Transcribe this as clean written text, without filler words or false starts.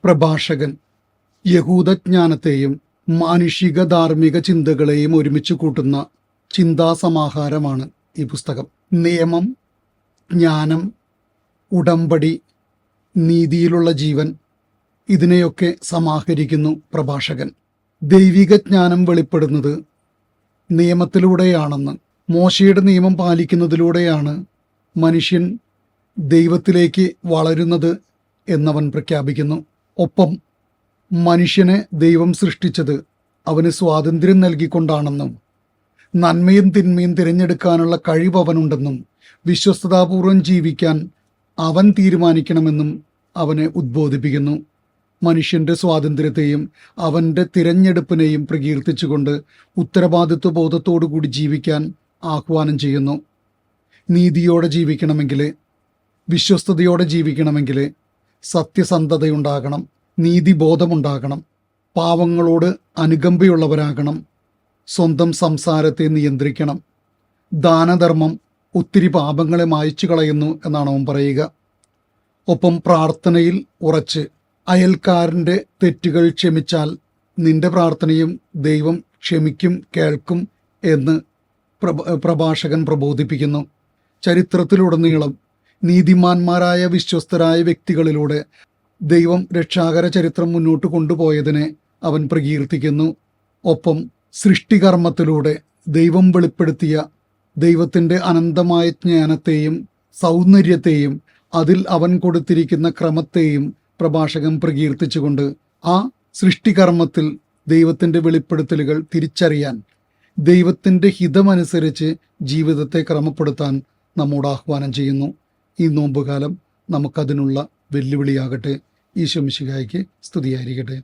പ്രഭാഷകൻ യഹൂദജ്ഞാനത്തെയും മാനുഷിക ധാർമ്മിക ചിന്തകളെയും ഒരുമിച്ച് കൂട്ടുന്ന ചിന്താസമാഹാരമാണ് ഈ പുസ്തകം. നിയമം, ജ്ഞാനം, ഉടമ്പടി, നീതിയിലുള്ള ജീവൻ, ഇതിനെയൊക്കെ സമാഹരിക്കുന്നു പ്രഭാഷകൻ. ദൈവിക ജ്ഞാനം വെളിപ്പെടുന്നത് നിയമത്തിലൂടെയാണെന്ന്, മോശയുടെ നിയമം പാലിക്കുന്നതിലൂടെയാണ് മനുഷ്യൻ ദൈവത്തിലേക്ക് വളരുന്നത് എന്നവൻ പ്രഖ്യാപിക്കുന്നു. ഒപ്പം മനുഷ്യനെ ദൈവം സൃഷ്ടിച്ചത് അവന് സ്വാതന്ത്ര്യം നൽകിക്കൊണ്ടാണെന്നും നന്മയും തിന്മയും തിരഞ്ഞെടുക്കാനുള്ള കഴിവ് അവനുണ്ടെന്നും വിശ്വസ്തതാപൂർവം ജീവിക്കാൻ അവൻ തീരുമാനിക്കണമെന്നും അവനെ ഉദ്ബോധിപ്പിക്കുന്നു. മനുഷ്യൻ്റെ സ്വാതന്ത്ര്യത്തെയും അവൻ്റെ തിരഞ്ഞെടുപ്പിനെയും പ്രകീർത്തിച്ചുകൊണ്ട് ഉത്തരവാദിത്വ ബോധത്തോടുകൂടി ജീവിക്കാൻ ആഹ്വാനം ചെയ്യുന്നു. നീതിയോടെ ജീവിക്കണമെങ്കിൽ, വിശ്വസ്തയോടെ ജീവിക്കണമെങ്കിൽ സത്യസന്ധതയുണ്ടാകണം, നീതിബോധമുണ്ടാകണം, പാവങ്ങളോട് അനുകമ്പയുള്ളവരാകണം, സ്വന്തം സംസാരത്തെ നിയന്ത്രിക്കണം. ദാനധർമ്മം ഒത്തിരി പാപങ്ങളെ മായ്ച്ചു കളയുന്നു എന്നാണ് അവൻ പറയുക. ഒപ്പം പ്രാർത്ഥനയിൽ ഉറച്ച് അയൽക്കാരൻ്റെ തെറ്റുകൾ ക്ഷമിച്ചാൽ നിന്റെ പ്രാർത്ഥനയും ദൈവം ക്ഷമിക്കും, കേൾക്കും എന്ന് പ്രഭാഷകൻ പ്രബോധിപ്പിക്കുന്നു. ചരിത്രത്തിലുടനീളം നീതിമാന്മാരായ വിശ്വസ്തരായ വ്യക്തികളിലൂടെ ദൈവം രക്ഷാകര ചരിത്രം മുന്നോട്ട് കൊണ്ടുപോയതിനെ അവൻ പ്രകീർത്തിക്കുന്നു. ഒപ്പം സൃഷ്ടികർമ്മത്തിലൂടെ ദൈവം വെളിപ്പെടുത്തിയ ദൈവത്തിൻ്റെ അനന്തമായ ജ്ഞാനത്തെയും സൗന്ദര്യത്തെയും അതിൽ അവൻ കൊടുത്തിരിക്കുന്ന ക്രമത്തെയും പ്രഭാഷകൻ പ്രകീർത്തിച്ചുകൊണ്ട് ആ സൃഷ്ടികർമ്മത്തിൽ ദൈവത്തിൻ്റെ വെളിപ്പെടുത്തലുകൾ തിരിച്ചറിയാൻ, ദൈവത്തിൻ്റെ ഹിതമനുസരിച്ച് ജീവിതത്തെ ക്രമപ്പെടുത്താൻ നമ്മോട് ആഹ്വാനം ചെയ്യുന്നു. ഈ നോമ്പുകാലം നമുക്കതിനുള്ള വെല്ലുവിളിയാകട്ടെ. ഈശോ മിശിഹായ്ക്ക് സ്തുതിയായിരിക്കട്ടെ.